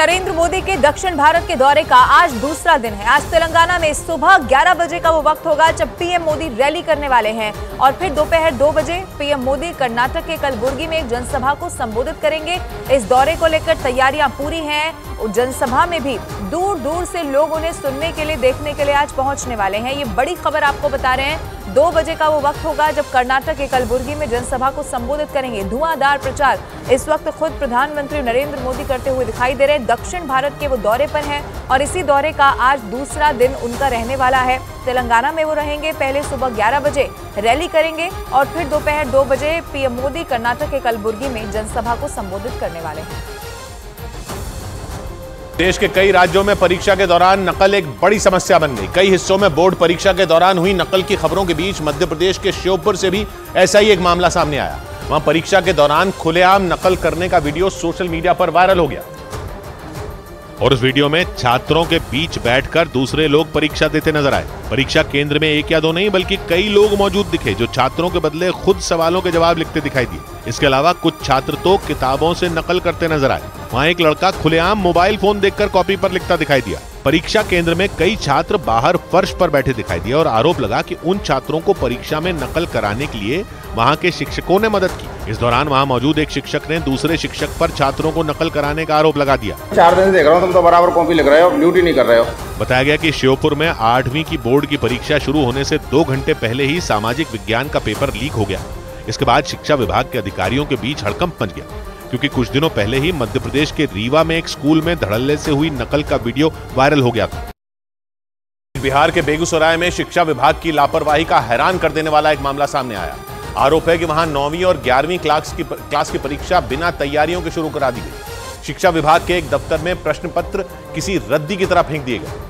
नरेंद्र मोदी के दक्षिण भारत के दौरे का आज दूसरा दिन है। आज तेलंगाना में सुबह 11 बजे का वो वक्त होगा जब पीएम मोदी रैली करने वाले हैं और फिर दोपहर 2 बजे पीएम मोदी कर्नाटक के कलबुर्गी में एक जनसभा को संबोधित करेंगे। इस दौरे को लेकर तैयारियां पूरी हैं। जनसभा में भी दूर दूर से लोग उन्हें सुनने के लिए, देखने के लिए आज पहुंचने वाले हैं। ये बड़ी खबर आपको बता रहे हैं। 2 बजे का वो वक्त होगा जब कर्नाटक के कलबुर्गी में जनसभा को संबोधित करेंगे। धुआंधार प्रचार इस वक्त खुद प्रधानमंत्री नरेंद्र मोदी करते हुए दिखाई दे रहे हैं। दक्षिण भारत के वो दौरे पर हैं और इसी दौरे का आज दूसरा दिन उनका रहने वाला है। तेलंगाना में वो रहेंगे। पहले सुबह 11 बजे रैली करेंगे और फिर दोपहर 2 बजे पीएम मोदी कर्नाटक के कलबुर्गी में जनसभा को संबोधित करने वाले हैं। देश के कई राज्यों में परीक्षा के दौरान नकल एक बड़ी समस्या बन गई। कई हिस्सों में बोर्ड परीक्षा के दौरान हुई नकल की खबरों के बीच मध्य प्रदेश के श्योपुर से भी ऐसा ही एक मामला सामने आया। वहां परीक्षा के दौरान खुलेआम नकल करने का वीडियो सोशल मीडिया पर वायरल हो गया और उस वीडियो में छात्रों के बीच बैठकर दूसरे लोग परीक्षा देते नजर आए। परीक्षा केंद्र में एक या दो नहीं बल्कि कई लोग मौजूद दिखे जो छात्रों के बदले खुद सवालों के जवाब लिखते दिखाई दिए। इसके अलावा कुछ छात्र तो किताबों से नकल करते नजर आए। वहां एक लड़का खुलेआम मोबाइल फोन देखकर कॉपी पर लिखता दिखाई दिया। परीक्षा केंद्र में कई छात्र बाहर फर्श पर बैठे दिखाई दिए और आरोप लगा कि उन छात्रों को परीक्षा में नकल कराने के लिए वहां के शिक्षकों ने मदद की। इस दौरान वहां मौजूद एक शिक्षक ने दूसरे शिक्षक पर छात्रों को नकल कराने का आरोप लगा दिया। 4 दिन से देख रहा हूं, तुम तो बराबर कॉपी लिख रहे हो, ड्यूटी नहीं कर रहे हो। बताया गया कि श्योपुर में 8वीं की बोर्ड की परीक्षा शुरू होने से 2 घंटे पहले ही सामाजिक विज्ञान का पेपर लीक हो गया। इसके बाद शिक्षा विभाग के अधिकारियों के बीच हड़कंप मच गया क्योंकि कुछ दिनों पहले ही मध्य प्रदेश के रीवा में एक स्कूल में धड़ल्ले से हुई नकल का वीडियो वायरल हो गया था। बिहार के बेगूसराय में शिक्षा विभाग की लापरवाही का हैरान कर देने वाला एक मामला सामने आया। आरोप है कि वहां 9वीं और 11वीं क्लास की परीक्षा बिना तैयारियों के शुरू करा दी गई। शिक्षा विभाग के एक दफ्तर में प्रश्न पत्र किसी रद्दी की तरह फेंक दिए गए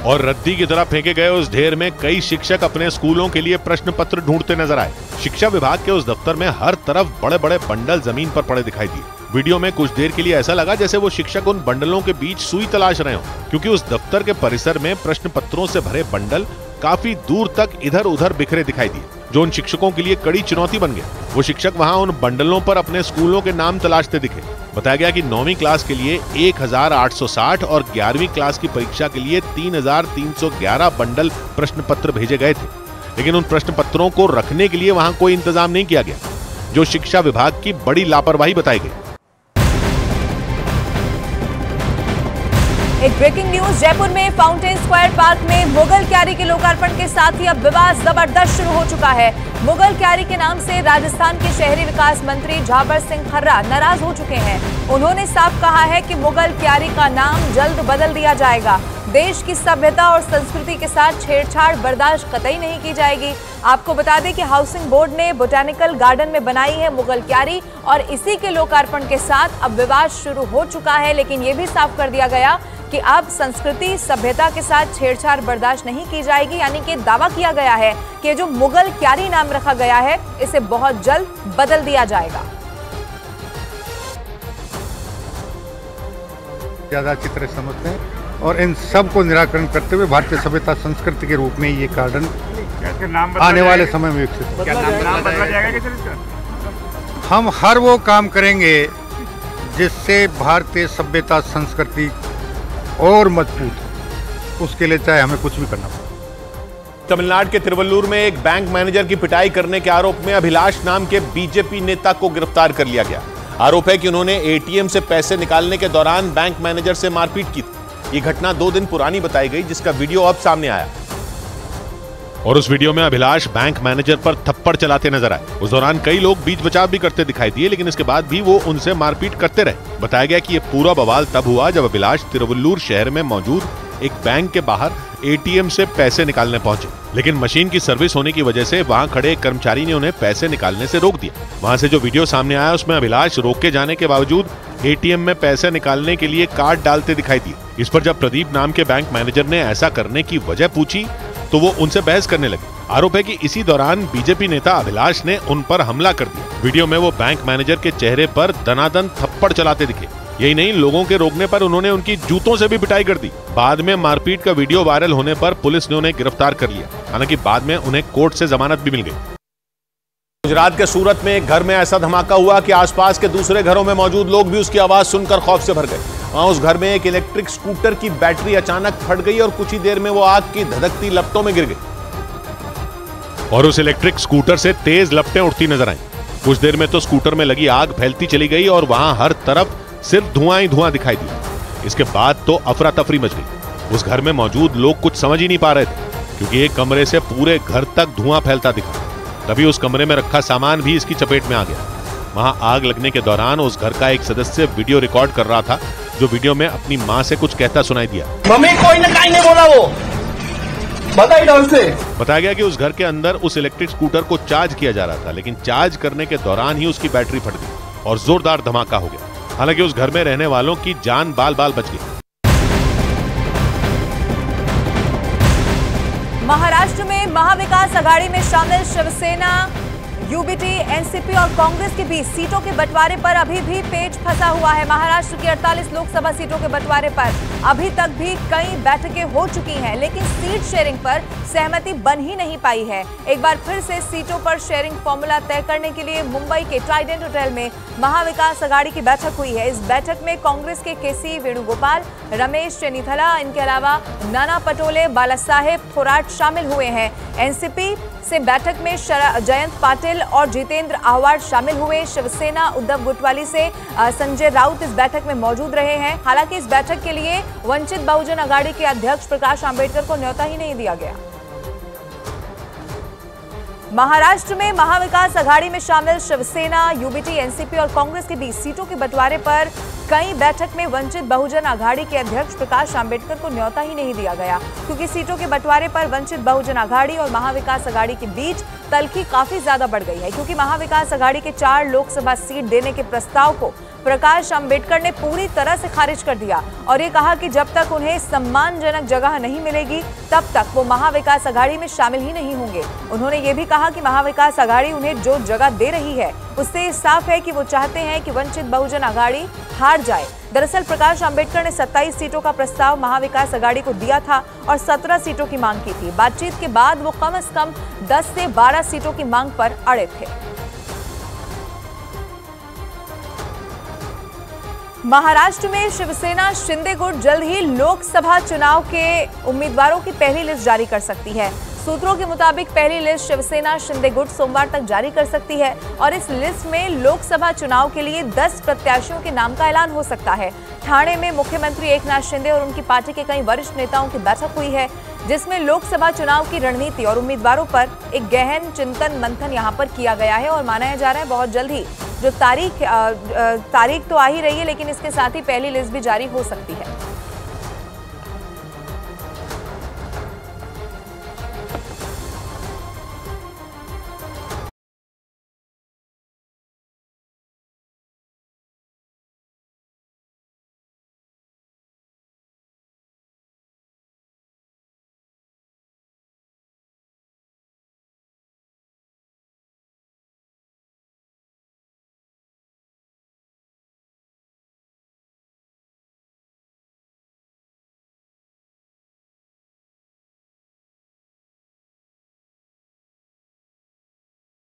और रद्दी की तरह फेंके गए उस ढेर में कई शिक्षक अपने स्कूलों के लिए प्रश्न पत्र ढूंढते नजर आए। शिक्षा विभाग के उस दफ्तर में हर तरफ बड़े बड़े बंडल जमीन पर पड़े दिखाई दिए। वीडियो में कुछ देर के लिए ऐसा लगा जैसे वो शिक्षक उन बंडलों के बीच सुई तलाश रहे हों, क्योंकि उस दफ्तर के परिसर में प्रश्न पत्रों से भरे बंडल काफी दूर तक इधर उधर बिखरे दिखाई दिए, जो उन शिक्षकों के लिए कड़ी चुनौती बन गया। वो शिक्षक वहां उन बंडलों पर अपने स्कूलों के नाम तलाशते दिखे। बताया गया कि 9वीं क्लास के लिए 1860 और 11वीं क्लास की परीक्षा के लिए 3311 बंडल प्रश्न पत्र भेजे गए थे, लेकिन उन प्रश्न पत्रों को रखने के लिए वहां कोई इंतजाम नहीं किया गया, जो शिक्षा विभाग की बड़ी लापरवाही बताई गई। एक ब्रेकिंग न्यूज। जयपुर में फाउंटेन स्क्वायर पार्क में मुगल क्यारी के लोकार्पण के साथ ही अब विवाद जबरदस्त शुरू हो चुका है। मुगल क्यारी के नाम से राजस्थान के शहरी विकास मंत्री झाबर सिंह खर्रा नाराज हो चुके हैं। उन्होंने साफ कहा है कि मुगल क्यारी का नाम जल्द बदल दिया जाएगा। देश की सभ्यता और संस्कृति के साथ छेड़छाड़ बर्दाश्त कतई नहीं की जाएगी। आपको बता दें कि हाउसिंग बोर्ड ने बोटैनिकल गार्डन में बनाई है मुगल क्यारी और इसी के लोकार्पण के साथ अब विवाद शुरू हो चुका है। लेकिन यह भी साफ कर दिया गया कि अब संस्कृति सभ्यता के साथ छेड़छाड़ बर्दाश्त नहीं की जाएगी। यानी कि दावा किया गया है कि जो मुगल क्यारी नाम रखा गया है इसे बहुत जल्द बदल दिया जाएगा। ज्यादा अच्छी तरह समझते हैं और इन सब को निराकरण करते हुए भारतीय सभ्यता संस्कृति के रूप में ये गार्डन आने वाले समय में विकसित होगा। हम हर वो काम करेंगे जिससे भारतीय सभ्यता संस्कृति और मजबूत हो, उसके लिए चाहे हमें कुछ भी करना पड़े। तमिलनाडु के तिरुवल्लुर में एक बैंक मैनेजर की पिटाई करने के आरोप में अभिलाष नाम के बीजेपी नेता को गिरफ्तार कर लिया गया। आरोप है कि उन्होंने एटीएम से पैसे निकालने के दौरान बैंक मैनेजर से मारपीट की थी। ये घटना 2 दिन पुरानी बताई गई, जिसका वीडियो अब सामने आया और उस वीडियो में अभिलाष बैंक मैनेजर पर थप्पड़ चलाते नजर आए। उस दौरान कई लोग बीच बचाव भी करते दिखाई दिए, लेकिन इसके बाद भी वो उनसे मारपीट करते रहे। बताया गया कि ये पूरा बवाल तब हुआ जब अभिलाष तिरुवल्लुर शहर में मौजूद एक बैंक के बाहर एटीएम से पैसे निकालने पहुंचे, लेकिन मशीन की सर्विस होने की वजह से वहां खड़े एक कर्मचारी ने उन्हें पैसे निकालने से रोक दिया। वहां से जो वीडियो सामने आया उसमें अभिलाष रोके जाने के बावजूद एटीएम में पैसे निकालने के लिए कार्ड डालते दिखाई दिए। इस पर जब प्रदीप नाम के बैंक मैनेजर ने ऐसा करने की वजह पूछी तो वो उनसे बहस करने लगे। आरोप है कि इसी दौरान बीजेपी नेता अभिलाष ने उन पर हमला कर दिया। वीडियो में वो बैंक मैनेजर के चेहरे पर दनादन थप्पड़ चलाते दिखे। यही नहीं, लोगों के रोकने पर उन्होंने उनकी जूतों से भी पिटाई कर दी। बाद में मारपीट का वीडियो वायरल होने पर पुलिस ने उन्हें गिरफ्तार कर लिया। हालांकि बाद में उन्हें कोर्ट से जमानत भी मिल गई। गुजरात के सूरत में एक घर में ऐसा धमाका हुआ कि आसपास के दूसरे घरों में मौजूद लोग भी उसकी आवाज सुनकर खौफ से भर गए। वहां उस घर में एक इलेक्ट्रिक स्कूटर की बैटरी अचानक फट गई और कुछ ही देर में वो आग की धधकती लपटों में गिर गई और उस इलेक्ट्रिक स्कूटर से तेज लपटें उठती नजर आईं। कुछ देर में तो स्कूटर में लगी आग फैलती चली गई और वहां हर तरफ सिर्फ धुआं ही धुआं दिखाई दिया। इसके बाद तो अफरा तफरी मच गई। उस घर में मौजूद लोग कुछ समझ ही नहीं पा रहे थे क्योंकि एक कमरे से पूरे घर तक धुआं फैलता दिखा। तभी उस कमरे में रखा सामान भी इसकी चपेट में आ गया। वहां आग लगने के दौरान उस घर का एक सदस्य वीडियो रिकॉर्ड कर रहा था, जो वीडियो में अपनी मां से कुछ कहता सुनाई दिया। मम्मी कोई ना कहीं नहीं बोला, वो बताइए ढंग से। बताया गया कि उस घर के अंदर उस इलेक्ट्रिक स्कूटर को चार्ज किया जा रहा था, लेकिन चार्ज करने के दौरान ही उसकी बैटरी फट गई और जोरदार धमाका हो गया। हालांकि उस घर में रहने वालों की जान बाल बाल बच गई। महाराष्ट्र में महाविकास आघाड़ी में शामिल शिवसेना, यूबीटी, एनसीपी और कांग्रेस के बीच सीटों के बंटवारे पर अभी भी पेच फंसा हुआ है। महाराष्ट्र की 48 लोकसभा सीटों के बंटवारे पर अभी तक भी कई बैठकें हो चुकी हैं, लेकिन सीट शेयरिंग पर सहमति बन ही नहीं पाई है। एक बार फिर से सीटों पर शेयरिंग फॉर्मूला तय करने के लिए मुंबई के ट्राइडेंट होटल में महाविकास आघाड़ी की बैठक हुई है। इस बैठक में कांग्रेस के केसी वेणुगोपाल, रमेश चेन्नीथला, इनके अलावा नाना पटोले, बालासाहेब थोराट शामिल हुए हैं। एनसीपी से बैठक में जयंत पाटिल और जितेंद्र आह्वाड शामिल हुए। शिवसेना उद्धव गुटवाली से संजय राउत इस बैठक में मौजूद रहे हैं। हालांकि इस बैठक के लिए वंचित बहुजन आघाड़ी के अध्यक्ष प्रकाश आंबेडकर को न्योता ही नहीं दिया गया। महाराष्ट्र में महाविकास आघाड़ी में शामिल शिवसेना, यूबीटी, एनसीपी और कांग्रेस के बीच सीटों के बंटवारे पर कई बैठक में वंचित बहुजन आघाड़ी के अध्यक्ष प्रकाश आंबेडकर को न्योता ही नहीं दिया गया, क्योंकि सीटों के बंटवारे पर वंचित बहुजन आघाड़ी और महाविकास आघाड़ी के बीच तल्खी काफी ज्यादा बढ़ गई है। क्योंकि महाविकास आघाड़ी के 4 लोकसभा सीट देने के प्रस्ताव को प्रकाश आंबेडकर ने पूरी तरह से खारिज कर दिया और ये कहा कि जब तक उन्हें सम्मानजनक जगह नहीं मिलेगी तब तक वो महाविकास आघाड़ी में शामिल ही नहीं होंगे। उन्होंने ये भी कहा कि महाविकास आघाड़ी उन्हें जो जगह दे रही है उससे साफ है कि वो चाहते हैं कि वंचित बहुजन आघाड़ी हार जाए। दरअसल प्रकाश आंबेडकर ने 27 सीटों का प्रस्ताव महाविकास आघाड़ी को दिया था और 17 सीटों की मांग की थी। बातचीत के बाद वो कम से कम 10 से 12 सीटों की मांग पर अड़े थे। महाराष्ट्र में शिवसेना शिंदे गुट जल्द ही लोकसभा चुनाव के उम्मीदवारों की पहली लिस्ट जारी कर सकती है। सूत्रों के मुताबिक पहली लिस्ट शिवसेना शिंदे गुट सोमवार तक जारी कर सकती है और इस लिस्ट में लोकसभा चुनाव के लिए 10 प्रत्याशियों के नाम का ऐलान हो सकता है। ठाणे में मुख्यमंत्री एकनाथ शिंदे और उनकी पार्टी के कई वरिष्ठ नेताओं की बैठक हुई है, जिसमें लोकसभा चुनाव की रणनीति और उम्मीदवारों पर एक गहन चिंतन मंथन यहां पर किया गया है और माना जा रहा है बहुत जल्द ही जो तारीख तो आ ही रही है, लेकिन इसके साथ ही पहली लिस्ट भी जारी हो सकती है।